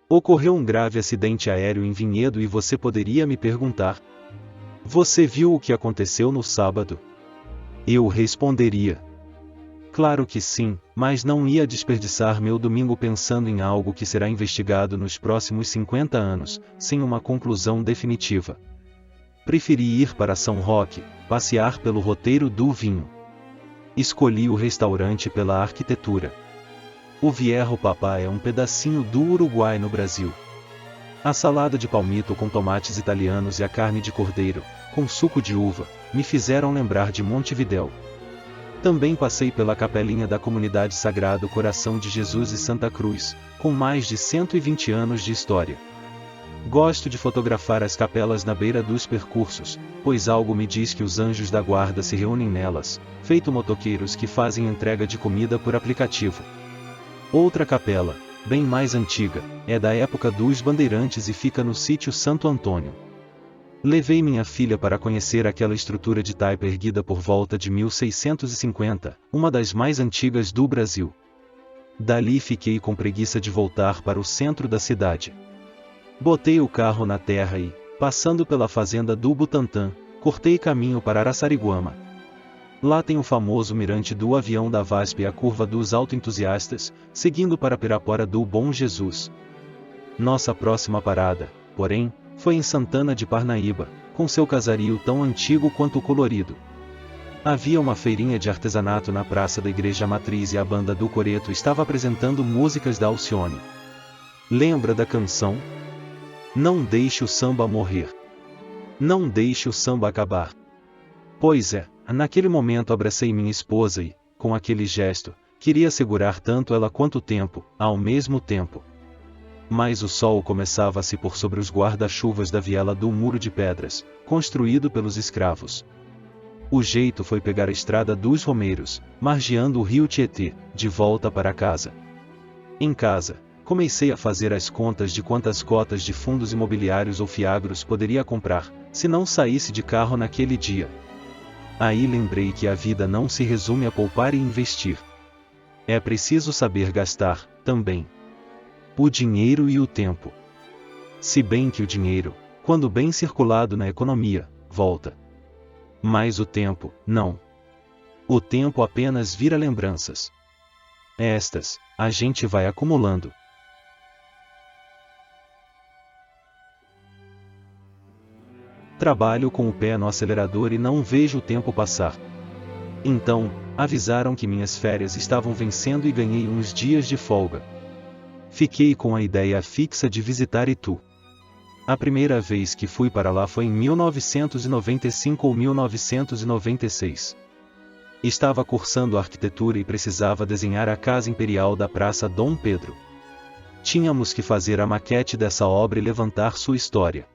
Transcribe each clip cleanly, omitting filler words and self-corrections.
Ocorreu um grave acidente aéreo em Vinhedo e você poderia me perguntar: você viu o que aconteceu no sábado? Eu responderia: claro que sim, mas não ia desperdiçar meu domingo pensando em algo que será investigado nos próximos 50 anos, sem uma conclusão definitiva. Preferi ir para São Roque, passear pelo roteiro do vinho. Escolhi o restaurante pela arquitetura. O Vierro Papá é um pedacinho do Uruguai no Brasil. A salada de palmito com tomates italianos e a carne de cordeiro, com suco de uva, me fizeram lembrar de Montevidéu. Também passei pela capelinha da comunidade Sagrado Coração de Jesus e Santa Cruz, com mais de 120 anos de história. Gosto de fotografar as capelas na beira dos percursos, pois algo me diz que os anjos da guarda se reúnem nelas, feito motoqueiros que fazem entrega de comida por aplicativo. Outra capela, bem mais antiga, é da época dos bandeirantes e fica no sítio Santo Antônio. Levei minha filha para conhecer aquela estrutura de taipa erguida por volta de 1650, uma das mais antigas do Brasil. Dali fiquei com preguiça de voltar para o centro da cidade. Botei o carro na terra e, passando pela fazenda do Butantã, cortei caminho para Araçariguama. Lá tem o famoso mirante do avião da VASP e a curva dos autoentusiastas, seguindo para Pirapora do Bom Jesus. Nossa próxima parada, porém, foi em Santana de Parnaíba, com seu casario tão antigo quanto colorido. Havia uma feirinha de artesanato na praça da Igreja Matriz e a banda do Coreto estava apresentando músicas da Alcione. Lembra da canção? Não deixe o samba morrer. Não deixe o samba acabar. Pois é, naquele momento abracei minha esposa e, com aquele gesto, queria segurar tanto ela quanto o tempo, ao mesmo tempo. Mas o sol começava a se pôr sobre os guarda-chuvas da viela do muro de pedras, construído pelos escravos. O jeito foi pegar a estrada dos Romeiros, margeando o rio Tietê, de volta para casa. Em casa, comecei a fazer as contas de quantas cotas de fundos imobiliários ou fiagros poderia comprar, se não saísse de carro naquele dia. Aí lembrei que a vida não se resume a poupar e investir. É preciso saber gastar, também. O dinheiro e o tempo. Se bem que o dinheiro, quando bem circulado na economia, volta. Mas o tempo, não. O tempo apenas vira lembranças. Estas, a gente vai acumulando. Trabalho com o pé no acelerador e não vejo o tempo passar. Então, avisaram que minhas férias estavam vencendo e ganhei uns dias de folga. Fiquei com a ideia fixa de visitar Itu. A primeira vez que fui para lá foi em 1995 ou 1996. Estava cursando arquitetura e precisava desenhar a Casa Imperial da Praça Dom Pedro. Tínhamos que fazer a maquete dessa obra e levantar sua história.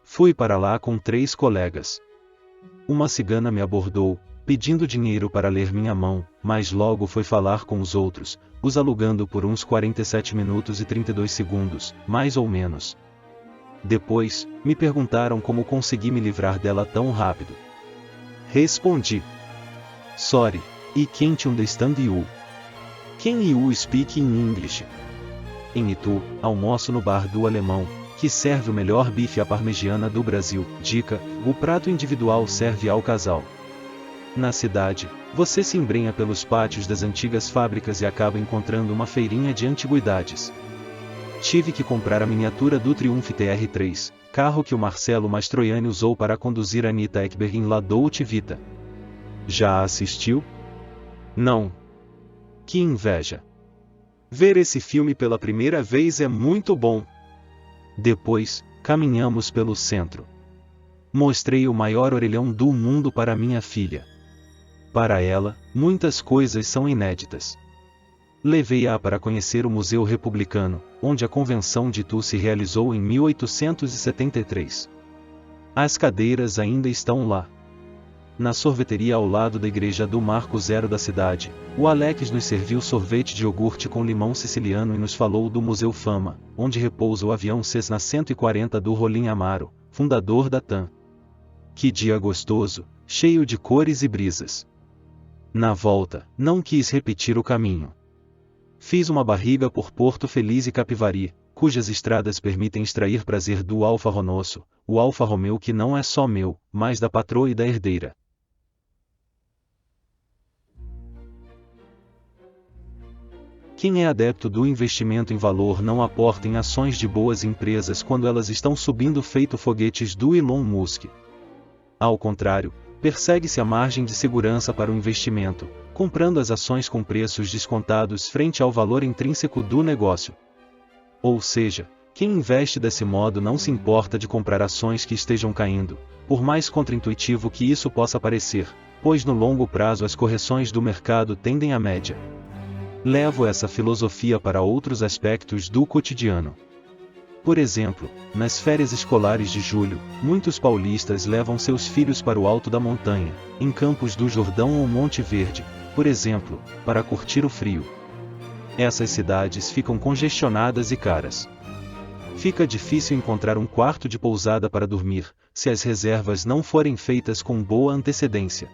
Fui para lá com 3 colegas. Uma cigana me abordou, pedindo dinheiro para ler minha mão, mas logo foi falar com os outros, os alugando por uns 47 minutos e 32 segundos, mais ou menos. Depois, me perguntaram como consegui me livrar dela tão rápido. Respondi: sorry, I can't understand you. Can you speak in English? Em Itu, almoço no bar do Alemão, que serve o melhor bife à parmegiana do Brasil. Dica: o prato individual serve ao casal. Na cidade, você se embrenha pelos pátios das antigas fábricas e acaba encontrando uma feirinha de antiguidades. Tive que comprar a miniatura do Triumph TR3, carro que o Marcelo Mastroianni usou para conduzir Anita Ekberg em La Dolce Vita. Já assistiu? Não. Que inveja! Ver esse filme pela primeira vez é muito bom. Depois, caminhamos pelo centro. Mostrei o maior orelhão do mundo para minha filha. Para ela, muitas coisas são inéditas. Levei-a para conhecer o Museu Republicano, onde a Convenção de Itu se realizou em 1873. As cadeiras ainda estão lá. Na sorveteria ao lado da igreja do Marco Zero da cidade, o Alex nos serviu sorvete de iogurte com limão siciliano e nos falou do Museu Fama, onde repousa o avião Cessna 140 do Rolim Amaro, fundador da TAM. Que dia gostoso, cheio de cores e brisas. Na volta, não quis repetir o caminho. Fiz uma barriga por Porto Feliz e Capivari, cujas estradas permitem extrair prazer do Alfa Ronosso, o Alfa Romeo que não é só meu, mas da patroa e da herdeira. Quem é adepto do investimento em valor não aporta em ações de boas empresas quando elas estão subindo feito foguetes do Elon Musk. Ao contrário, persegue-se a margem de segurança para o investimento, comprando as ações com preços descontados frente ao valor intrínseco do negócio. Ou seja, quem investe desse modo não se importa de comprar ações que estejam caindo, por mais contraintuitivo que isso possa parecer, pois no longo prazo as correções do mercado tendem à média. Levo essa filosofia para outros aspectos do cotidiano. Por exemplo, nas férias escolares de julho, muitos paulistas levam seus filhos para o alto da montanha, em Campos do Jordão ou Monte Verde, por exemplo, para curtir o frio. Essas cidades ficam congestionadas e caras. Fica difícil encontrar um quarto de pousada para dormir, se as reservas não forem feitas com boa antecedência.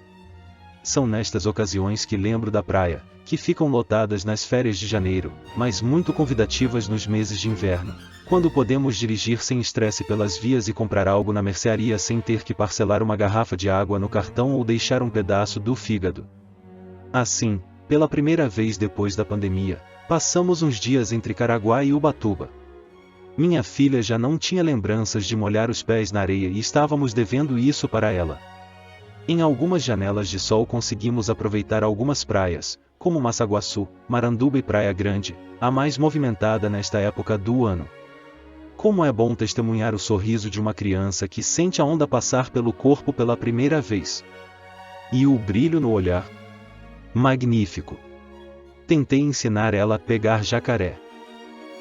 São nestas ocasiões que lembro da praia, que ficam lotadas nas férias de janeiro, mas muito convidativas nos meses de inverno, quando podemos dirigir sem estresse pelas vias e comprar algo na mercearia sem ter que parcelar uma garrafa de água no cartão ou deixar um pedaço do fígado. Assim, pela primeira vez depois da pandemia, passamos uns dias entre Caraguá e Ubatuba. Minha filha já não tinha lembranças de molhar os pés na areia e estávamos devendo isso para ela. Em algumas janelas de sol conseguimos aproveitar algumas praias, como Massaguaçu, Maranduba e Praia Grande, a mais movimentada nesta época do ano. Como é bom testemunhar o sorriso de uma criança que sente a onda passar pelo corpo pela primeira vez. E o brilho no olhar. Magnífico! Tentei ensinar ela a pegar jacaré.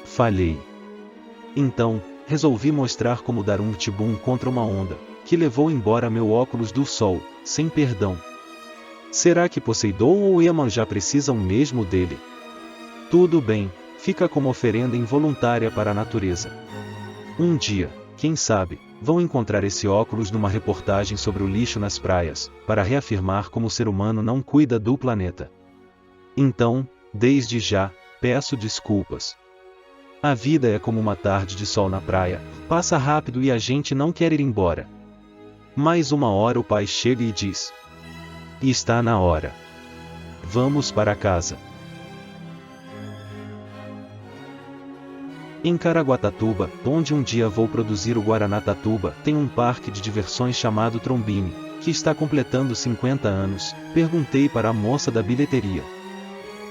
Falhei. Então, resolvi mostrar como dar um tibum contra uma onda, que levou embora meu óculos do sol, sem perdão. Será que Poseidon ou Iemanjá precisam mesmo dele? Tudo bem, fica como oferenda involuntária para a natureza. Um dia, quem sabe, vão encontrar esse óculos numa reportagem sobre o lixo nas praias, para reafirmar como o ser humano não cuida do planeta. Então, desde já, peço desculpas. A vida é como uma tarde de sol na praia, passa rápido e a gente não quer ir embora. Mais uma hora o pai chega e diz: está na hora. Vamos para casa. Em Caraguatatuba, onde um dia vou produzir o Guaraná Tatuba, tem um parque de diversões chamado Trombini, que está completando 50 anos. Perguntei para a moça da bilheteria.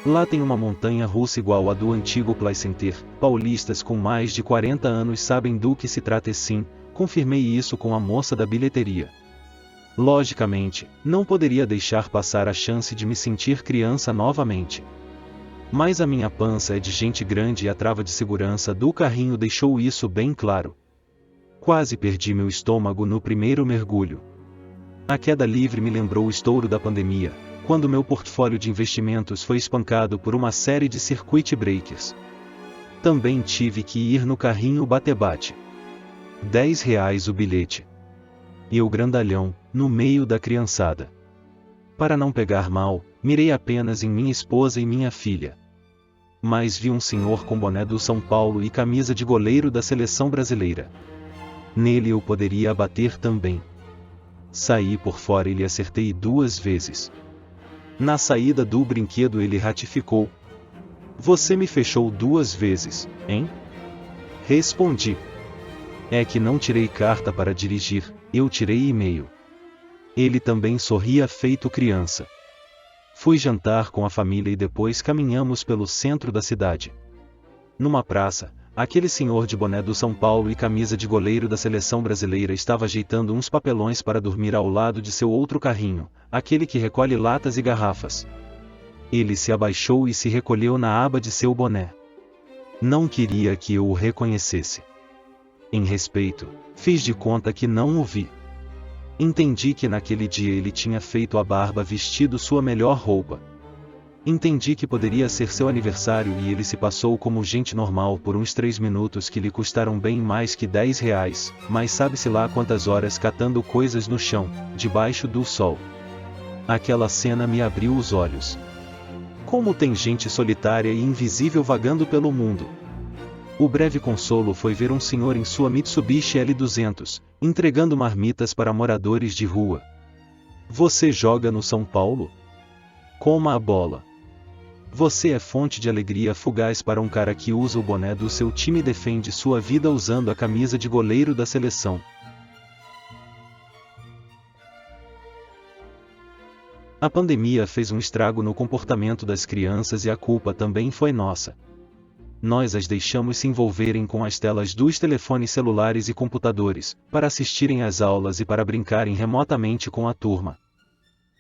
Lá tem uma montanha russa igual à do antigo Play Center. Paulistas com mais de 40 anos sabem do que se trata e sim, confirmei isso com a moça da bilheteria. Logicamente, não poderia deixar passar a chance de me sentir criança novamente. Mas a minha pança é de gente grande e a trava de segurança do carrinho deixou isso bem claro. Quase perdi meu estômago no primeiro mergulho. A queda livre me lembrou o estouro da pandemia, quando meu portfólio de investimentos foi espancado por uma série de circuit breakers. Também tive que ir no carrinho bate-bate. R$10 o bilhete. E eu grandalhão, no meio da criançada. Para não pegar mal, mirei apenas em minha esposa e minha filha. Mas vi um senhor com boné do São Paulo e camisa de goleiro da seleção brasileira. Nele eu poderia abater também. Saí por fora e lhe acertei 2 vezes. Na saída do brinquedo ele ratificou: você me fechou 2 vezes, hein? Respondi: é que não tirei carta para dirigir, eu tirei e-mail. Ele também sorria feito criança. Fui jantar com a família e depois caminhamos pelo centro da cidade. Numa praça, aquele senhor de boné do São Paulo e camisa de goleiro da seleção brasileira estava ajeitando uns papelões para dormir ao lado de seu outro carrinho, aquele que recolhe latas e garrafas. Ele se abaixou e se recolheu na aba de seu boné. Não queria que eu o reconhecesse. Em respeito, fiz de conta que não o vi. Entendi que naquele dia ele tinha feito a barba vestido sua melhor roupa. Entendi que poderia ser seu aniversário e ele se passou como gente normal por uns 3 minutos que lhe custaram bem mais que R$10, mas sabe-se lá quantas horas catando coisas no chão, debaixo do sol. Aquela cena me abriu os olhos. Como tem gente solitária e invisível vagando pelo mundo. O breve consolo foi ver um senhor em sua Mitsubishi L200, entregando marmitas para moradores de rua. Você joga no São Paulo? Coma a bola. Você é fonte de alegria fugaz para um cara que usa o boné do seu time e defende sua vida usando a camisa de goleiro da seleção. A pandemia fez um estrago no comportamento das crianças e a culpa também foi nossa. Nós as deixamos se envolverem com as telas dos telefones celulares e computadores, para assistirem às aulas e para brincarem remotamente com a turma.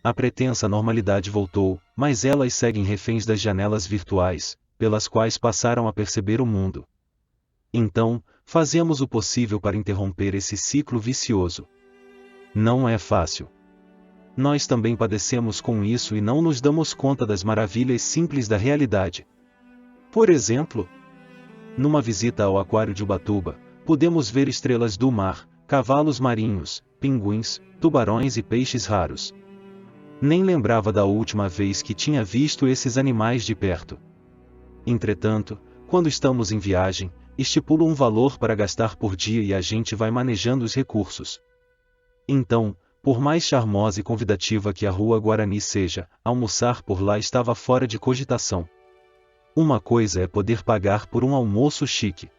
A pretensa normalidade voltou, mas elas seguem reféns das janelas virtuais, pelas quais passaram a perceber o mundo. Então, fazemos o possível para interromper esse ciclo vicioso. Não é fácil. Nós também padecemos com isso e não nos damos conta das maravilhas simples da realidade. Por exemplo, numa visita ao aquário de Ubatuba, pudemos ver estrelas do mar, cavalos marinhos, pinguins, tubarões e peixes raros. Nem lembrava da última vez que tinha visto esses animais de perto. Entretanto, quando estamos em viagem, estipulo um valor para gastar por dia e a gente vai manejando os recursos. Então, por mais charmosa e convidativa que a Rua Guarani seja, almoçar por lá estava fora de cogitação. Uma coisa é poder pagar por um almoço chique.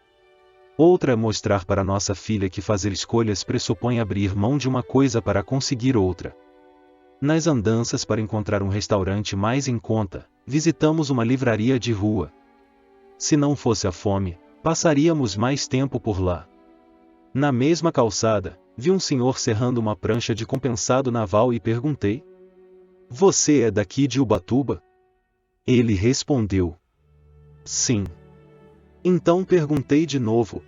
Outra é mostrar para nossa filha que fazer escolhas pressupõe abrir mão de uma coisa para conseguir outra. Nas andanças para encontrar um restaurante mais em conta, visitamos uma livraria de rua. Se não fosse a fome, passaríamos mais tempo por lá. Na mesma calçada, vi um senhor serrando uma prancha de compensado naval e perguntei: "Você é daqui de Ubatuba?" Ele respondeu: "Sim." Então perguntei de novo: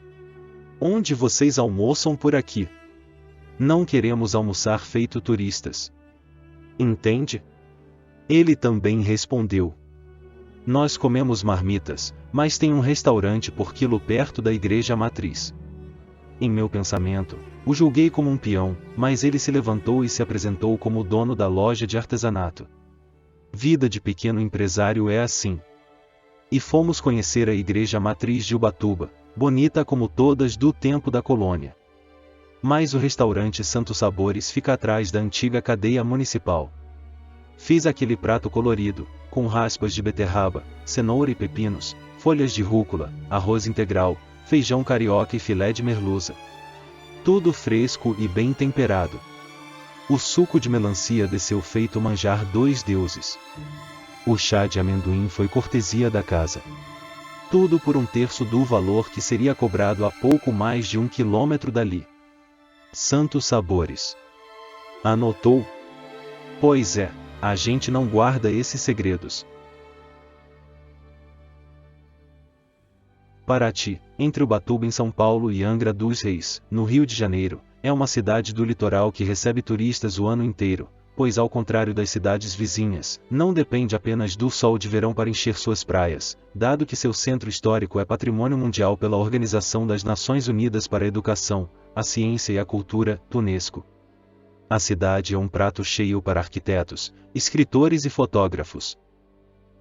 "Onde vocês almoçam por aqui?" "Não queremos almoçar feito turistas." "Entende?" Ele também respondeu: "Nós comemos marmitas, mas tem um restaurante por quilo perto da igreja matriz." Em meu pensamento, o julguei como um peão, mas ele se levantou e se apresentou como o dono da loja de artesanato. Vida de pequeno empresário é assim. E fomos conhecer a igreja matriz de Ubatuba, bonita como todas do tempo da colônia. Mas o restaurante Santos Sabores fica atrás da antiga cadeia municipal. Fiz aquele prato colorido, com raspas de beterraba, cenoura e pepinos, folhas de rúcula, arroz integral, feijão carioca e filé de merluza. Tudo fresco e bem temperado. O suco de melancia desceu feito manjar dos deuses. O chá de amendoim foi cortesia da casa. Tudo por 1/3 do valor que seria cobrado a pouco mais de 1 quilômetro dali. Santos Sabores. Anotou? Pois é, a gente não guarda esses segredos. Paraty, entre Ubatuba em São Paulo e Angra dos Reis, no Rio de Janeiro, é uma cidade do litoral que recebe turistas o ano inteiro, pois ao contrário das cidades vizinhas, não depende apenas do sol de verão para encher suas praias, dado que seu centro histórico é patrimônio mundial pela Organização das Nações Unidas para a Educação, a Ciência e a Cultura, UNESCO. A cidade é um prato cheio para arquitetos, escritores e fotógrafos.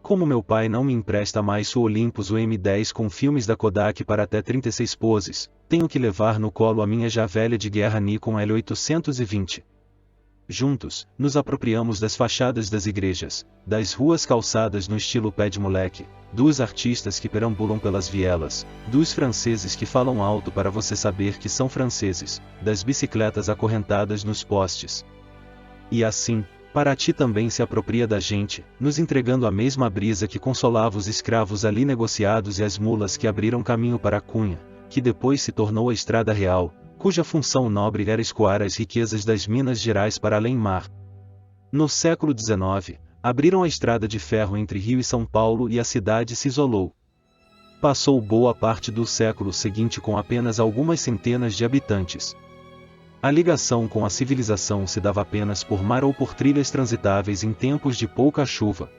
Como meu pai não me empresta mais o Olympus o M10 com filmes da Kodak para até 36 poses, tenho que levar no colo a minha já velha de guerra Nikon L820. Juntos, nos apropriamos das fachadas das igrejas, das ruas calçadas no estilo pé de moleque, dos artistas que perambulam pelas vielas, dos franceses que falam alto para você saber que são franceses, das bicicletas acorrentadas nos postes. E assim, Paraty também se apropria da gente, nos entregando a mesma brisa que consolava os escravos ali negociados e as mulas que abriram caminho para a Cunha, que depois se tornou a Estrada Real, cuja função nobre era escoar as riquezas das Minas Gerais para além-mar. No século XIX, abriram a estrada de ferro entre Rio e São Paulo e a cidade se isolou. Passou boa parte do século seguinte com apenas algumas centenas de habitantes. A ligação com a civilização se dava apenas por mar ou por trilhas transitáveis em tempos de pouca chuva.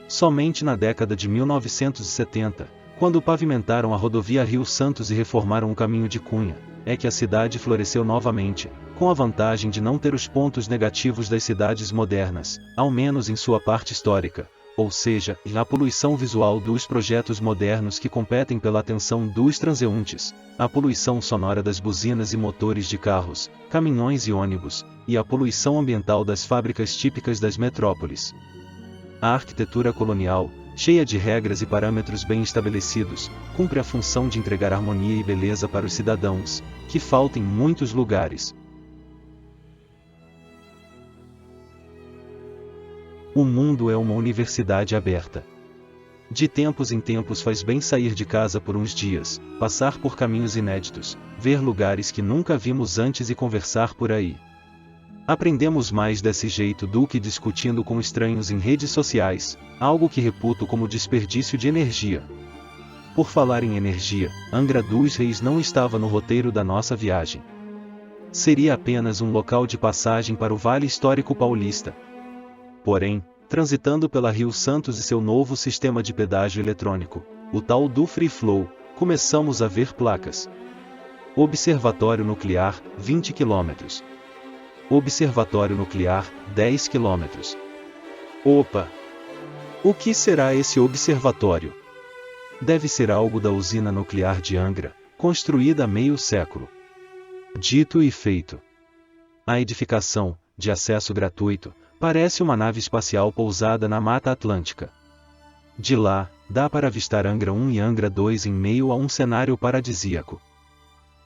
Somente na década de 1970, quando pavimentaram a rodovia Rio-Santos e reformaram o caminho de Cunha, é que a cidade floresceu novamente, com a vantagem de não ter os pontos negativos das cidades modernas, ao menos em sua parte histórica, ou seja, a poluição visual dos projetos modernos que competem pela atenção dos transeuntes, a poluição sonora das buzinas e motores de carros, caminhões e ônibus, e a poluição ambiental das fábricas típicas das metrópoles. A arquitetura colonial, cheia de regras e parâmetros bem estabelecidos, cumpre a função de entregar harmonia e beleza para os cidadãos, que falta em muitos lugares. O mundo é uma universidade aberta. De tempos em tempos faz bem sair de casa por uns dias, passar por caminhos inéditos, ver lugares que nunca vimos antes e conversar por aí. Aprendemos mais desse jeito do que discutindo com estranhos em redes sociais, algo que reputo como desperdício de energia. Por falar em energia, Angra dos Reis não estava no roteiro da nossa viagem. Seria apenas um local de passagem para o Vale Histórico Paulista. Porém, transitando pela Rio Santos e seu novo sistema de pedágio eletrônico, o tal do Free Flow, começamos a ver placas. Observatório Nuclear, 20 km. Observatório Nuclear, 10 km. Opa! O que será esse observatório? Deve ser algo da usina nuclear de Angra, construída há meio século. Dito e feito. A edificação, de acesso gratuito, parece uma nave espacial pousada na Mata Atlântica. De lá, dá para avistar Angra 1 e Angra 2 em meio a um cenário paradisíaco.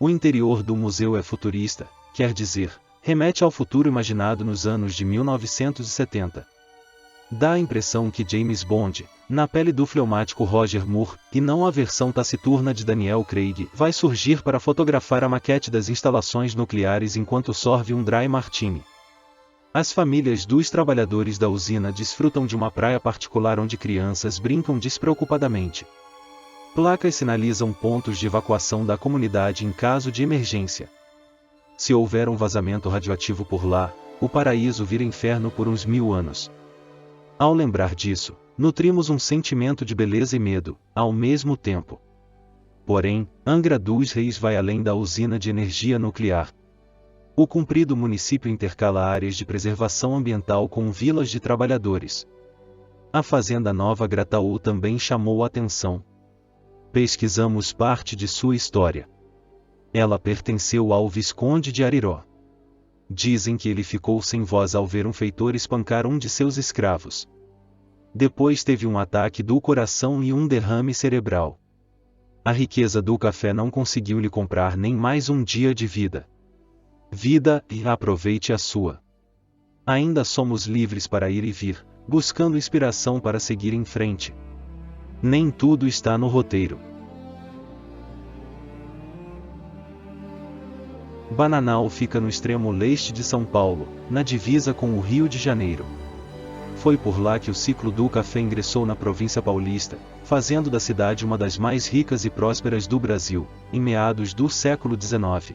O interior do museu é futurista, quer dizer, remete ao futuro imaginado nos anos de 1970. Dá a impressão que James Bond, na pele do fleumático Roger Moore, e não a versão taciturna de Daniel Craig, vai surgir para fotografar a maquete das instalações nucleares enquanto sorve um dry martini. As famílias dos trabalhadores da usina desfrutam de uma praia particular onde crianças brincam despreocupadamente. Placas sinalizam pontos de evacuação da comunidade em caso de emergência. Se houver um vazamento radioativo por lá, o paraíso vira inferno por uns 1000 anos. Ao lembrar disso, nutrimos um sentimento de beleza e medo, ao mesmo tempo. Porém, Angra dos Reis vai além da usina de energia nuclear. O comprido município intercala áreas de preservação ambiental com vilas de trabalhadores. A Fazenda Nova Grataú também chamou a atenção. Pesquisamos parte de sua história. Ela pertenceu ao Visconde de Ariró. Dizem que ele ficou sem voz ao ver um feitor espancar um de seus escravos. Depois teve um ataque do coração e um derrame cerebral. A riqueza do café não conseguiu lhe comprar nem mais um dia de vida. Vida, e aproveite a sua. Ainda somos livres para ir e vir, buscando inspiração para seguir em frente. Nem tudo está no roteiro. Bananal fica no extremo leste de São Paulo, na divisa com o Rio de Janeiro. Foi por lá que o ciclo do café ingressou na província paulista, fazendo da cidade uma das mais ricas e prósperas do Brasil, em meados do século XIX.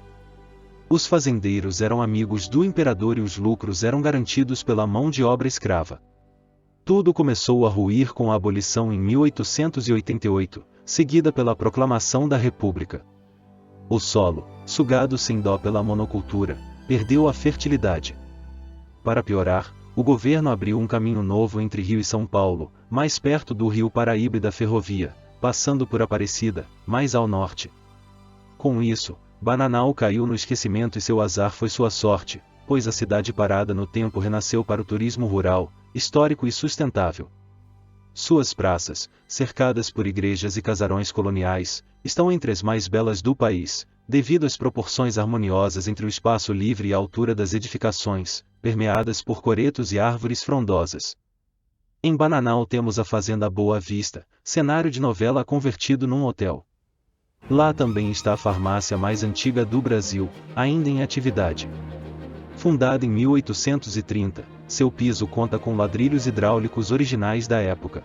Os fazendeiros eram amigos do imperador e os lucros eram garantidos pela mão de obra escrava. Tudo começou a ruir com a abolição em 1888, seguida pela proclamação da República. O solo, sugado sem dó pela monocultura, perdeu a fertilidade. Para piorar, o governo abriu um caminho novo entre Rio e São Paulo, mais perto do Rio Paraíba e da ferrovia, passando por Aparecida, mais ao norte. Com isso, Bananal caiu no esquecimento e seu azar foi sua sorte, pois a cidade parada no tempo renasceu para o turismo rural, histórico e sustentável. Suas praças, cercadas por igrejas e casarões coloniais, estão entre as mais belas do país, devido às proporções harmoniosas entre o espaço livre e a altura das edificações, permeadas por coretos e árvores frondosas. Em Bananal temos a Fazenda Boa Vista, cenário de novela convertido num hotel. Lá também está a farmácia mais antiga do Brasil, ainda em atividade. Fundada em 1830, seu piso conta com ladrilhos hidráulicos originais da época.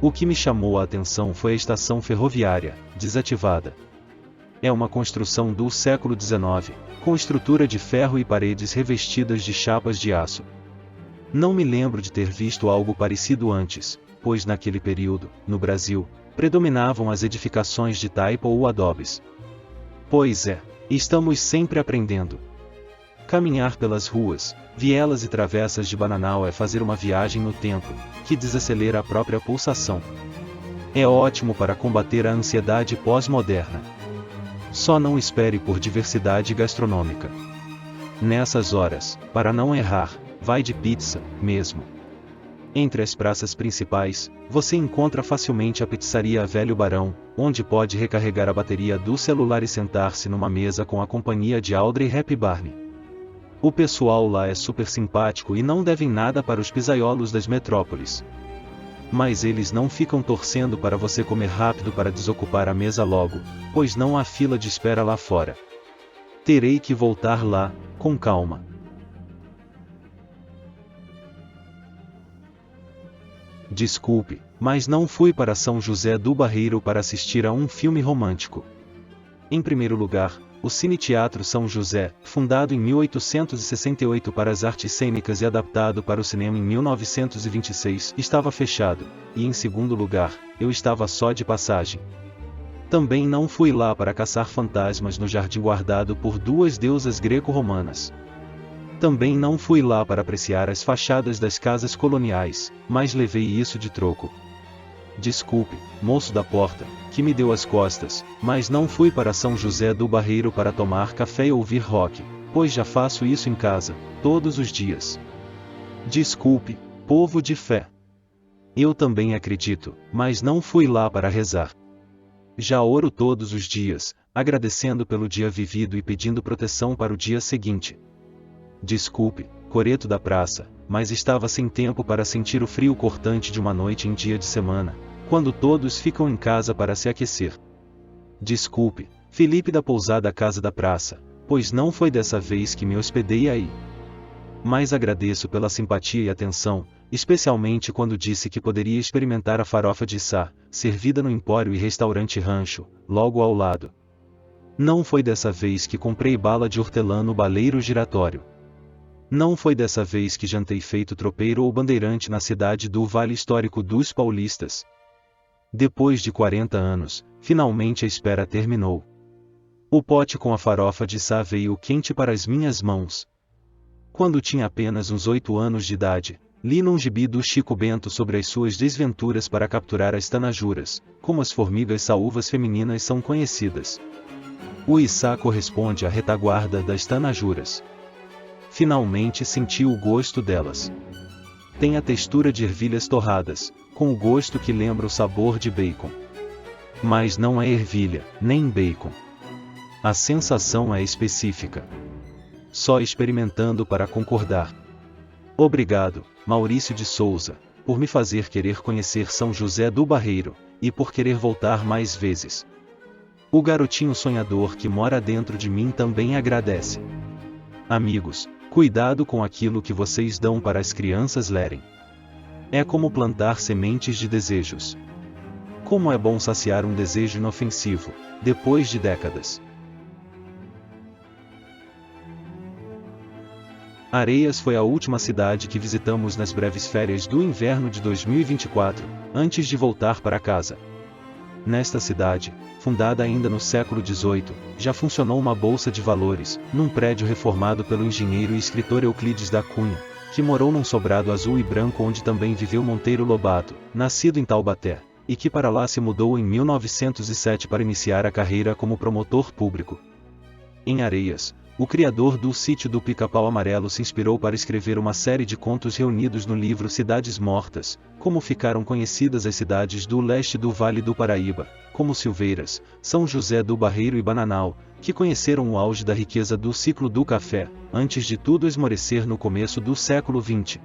O que me chamou a atenção foi a estação ferroviária, desativada. É uma construção do século XIX, com estrutura de ferro e paredes revestidas de chapas de aço. Não me lembro de ter visto algo parecido antes, pois naquele período, no Brasil, predominavam as edificações de taipa ou adobes. Pois é, estamos sempre aprendendo. Caminhar pelas ruas, vielas e travessas de Bananal é fazer uma viagem no tempo, que desacelera a própria pulsação. É ótimo para combater a ansiedade pós-moderna. Só não espere por diversidade gastronômica. Nessas horas, para não errar, vai de pizza, mesmo. Entre as praças principais, você encontra facilmente a pizzaria Velho Barão, onde pode recarregar a bateria do celular e sentar-se numa mesa com a companhia de Audrey Hepburn. O pessoal lá é super simpático e não devem nada para os pizzaiolos das metrópoles. Mas eles não ficam torcendo para você comer rápido para desocupar a mesa logo, pois não há fila de espera lá fora. Terei que voltar lá, com calma. Desculpe, mas não fui para São José do Barreiro para assistir a um filme romântico. Em primeiro lugar, o Cine Teatro São José, fundado em 1868 para as artes cênicas e adaptado para o cinema em 1926, estava fechado, e em segundo lugar, eu estava só de passagem. Também não fui lá para caçar fantasmas no jardim guardado por duas deusas greco-romanas. Também não fui lá para apreciar as fachadas das casas coloniais, mas levei isso de troco. Desculpe, moço da porta, que me deu as costas, mas não fui para São José do Barreiro para tomar café e ouvir rock, pois já faço isso em casa, todos os dias. Desculpe, povo de fé. Eu também acredito, mas não fui lá para rezar. Já oro todos os dias, agradecendo pelo dia vivido e pedindo proteção para o dia seguinte. Desculpe, coreto da praça, mas estava sem tempo para sentir o frio cortante de uma noite em dia de semana, quando todos ficam em casa para se aquecer. Desculpe, Felipe da pousada Casa da Praça, pois não foi dessa vez que me hospedei aí. Mas agradeço pela simpatia e atenção, especialmente quando disse que poderia experimentar a farofa de sá, servida no Empório e Restaurante Rancho, logo ao lado. Não foi dessa vez que comprei bala de hortelã no baleiro giratório. Não foi dessa vez que jantei feito tropeiro ou bandeirante na cidade do Vale Histórico dos Paulistas. Depois de 40 anos, finalmente a espera terminou. O pote com a farofa de sá veio quente para as minhas mãos. Quando tinha apenas uns 8 anos de idade, li num gibi do Chico Bento sobre as suas desventuras para capturar as tanajuras, como as formigas saúvas femininas são conhecidas. O içá corresponde à retaguarda das tanajuras. Finalmente senti o gosto delas. Tem a textura de ervilhas torradas, com o gosto que lembra o sabor de bacon. Mas não é ervilha, nem bacon. A sensação é específica. Só experimentando para concordar. Obrigado, Maurício de Souza, por me fazer querer conhecer São José do Barreiro, e por querer voltar mais vezes. O garotinho sonhador que mora dentro de mim também agradece. Amigos, cuidado com aquilo que vocês dão para as crianças lerem. É como plantar sementes de desejos. Como é bom saciar um desejo inofensivo, depois de décadas. Areias foi a última cidade que visitamos nas breves férias do inverno de 2024, antes de voltar para casa. Nesta cidade, fundada ainda no século XVIII, já funcionou uma bolsa de valores, num prédio reformado pelo engenheiro e escritor Euclides da Cunha, que morou num sobrado azul e branco onde também viveu Monteiro Lobato, nascido em Taubaté, e que para lá se mudou em 1907 para iniciar a carreira como promotor público. Em Areias, o criador do Sítio do Pica-Pau Amarelo se inspirou para escrever uma série de contos reunidos no livro Cidades Mortas, como ficaram conhecidas as cidades do leste do Vale do Paraíba, como Silveiras, São José do Barreiro e Bananal, que conheceram o auge da riqueza do ciclo do café, antes de tudo esmorecer no começo do século XX.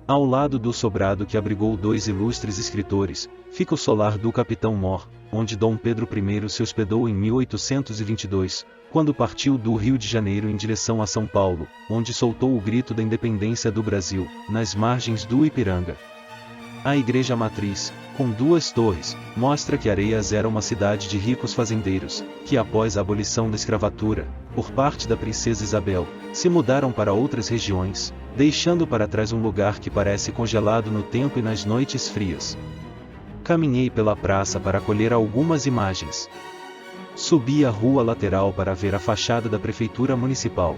Ao lado do sobrado que abrigou dois ilustres escritores, fica o solar do Capitão Mor, onde Dom Pedro I se hospedou em 1822, quando partiu do Rio de Janeiro em direção a São Paulo, onde soltou o grito da independência do Brasil, nas margens do Ipiranga. A igreja matriz, com 2 torres, mostra que Areias era uma cidade de ricos fazendeiros, que após a abolição da escravatura, por parte da princesa Isabel, se mudaram para outras regiões, deixando para trás um lugar que parece congelado no tempo e nas noites frias. Caminhei pela praça para colher algumas imagens. Subi a rua lateral para ver a fachada da prefeitura municipal.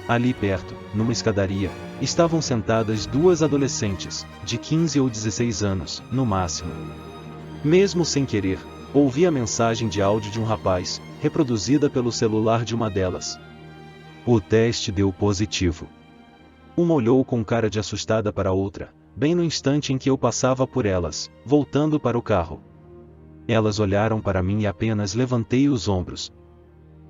Ali perto, numa escadaria, estavam sentadas duas adolescentes, de 15 ou 16 anos, no máximo. Mesmo sem querer, ouvi a mensagem de áudio de um rapaz, reproduzida pelo celular de uma delas. O teste deu positivo. Uma olhou com cara de assustada para a outra, bem no instante em que eu passava por elas, voltando para o carro. Elas olharam para mim e apenas levantei os ombros.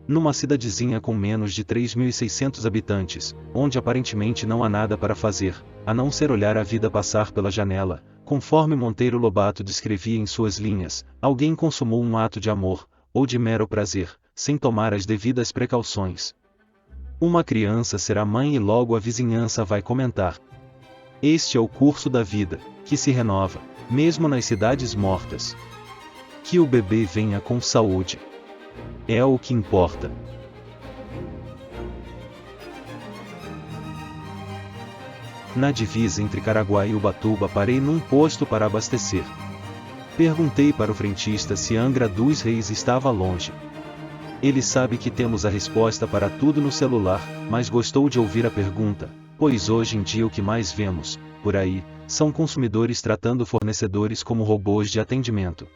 Numa cidadezinha com menos de 3.600 habitantes, onde aparentemente não há nada para fazer, a não ser olhar a vida passar pela janela, conforme Monteiro Lobato descrevia em suas linhas, alguém consumou um ato de amor, ou de mero prazer, sem tomar as devidas precauções. Uma criança será mãe e logo a vizinhança vai comentar. Este é o curso da vida, que se renova, mesmo nas cidades mortas. Que o bebê venha com saúde. É o que importa. Na divisa entre Caraguá e Ubatuba parei num posto para abastecer. Perguntei para o frentista se Angra dos Reis estava longe. Ele sabe que temos a resposta para tudo no celular, mas gostou de ouvir a pergunta, pois hoje em dia o que mais vemos, por aí, são consumidores tratando fornecedores como robôs de atendimento.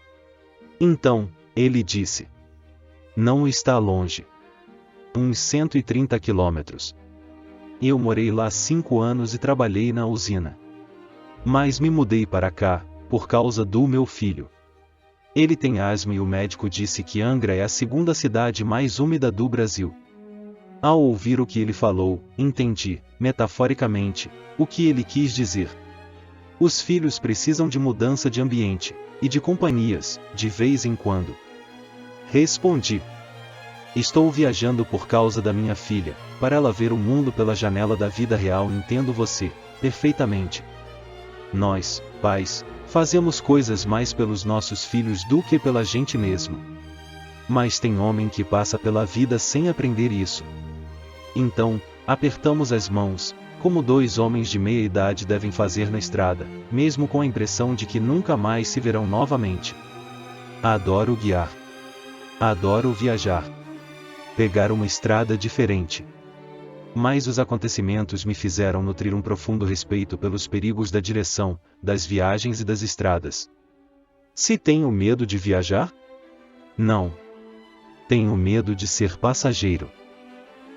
Então, ele disse: não está longe. Uns 130 quilômetros. Eu morei lá 5 anos e trabalhei na usina. Mas me mudei para cá, por causa do meu filho. Ele tem asma e o médico disse que Angra é a segunda cidade mais úmida do Brasil. Ao ouvir o que ele falou, entendi, metaforicamente, o que ele quis dizer. Os filhos precisam de mudança de ambiente, e de companhias, de vez em quando. Respondi: estou viajando por causa da minha filha, para ela ver o mundo pela janela da vida real. Entendo você, perfeitamente. Nós, pais, fazemos coisas mais pelos nossos filhos do que pela gente mesmo. Mas tem homem que passa pela vida sem aprender isso. Então, apertamos as mãos, como dois homens de meia idade devem fazer na estrada, mesmo com a impressão de que nunca mais se verão novamente. Adoro guiar. Adoro viajar. Pegar uma estrada diferente. Mas os acontecimentos me fizeram nutrir um profundo respeito pelos perigos da direção, das viagens e das estradas. Se tenho medo de viajar? Não. Tenho medo de ser passageiro.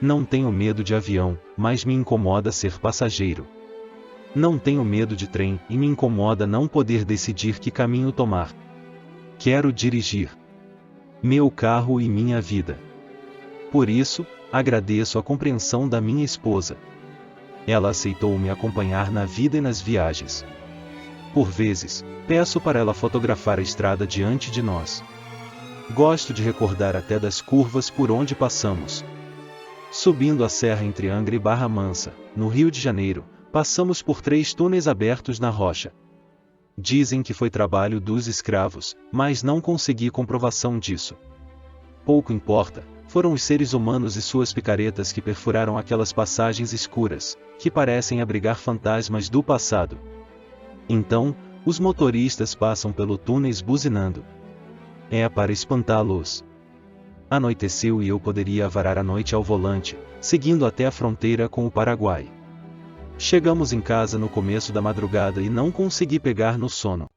Não tenho medo de avião, mas me incomoda ser passageiro. Não tenho medo de trem e me incomoda não poder decidir que caminho tomar. Quero dirigir meu carro e minha vida. Por isso, agradeço a compreensão da minha esposa. Ela aceitou me acompanhar na vida e nas viagens. Por vezes, peço para ela fotografar a estrada diante de nós. Gosto de recordar até das curvas por onde passamos. Subindo a serra entre Angra e Barra Mansa, no Rio de Janeiro, passamos por 3 túneis abertos na rocha. Dizem que foi trabalho dos escravos, mas não consegui comprovação disso. Pouco importa, foram os seres humanos e suas picaretas que perfuraram aquelas passagens escuras, que parecem abrigar fantasmas do passado. Então, os motoristas passam pelo túneis buzinando. É para espantá-los. Anoiteceu e eu poderia varar a noite ao volante, seguindo até a fronteira com o Paraguai. Chegamos em casa no começo da madrugada e não consegui pegar no sono.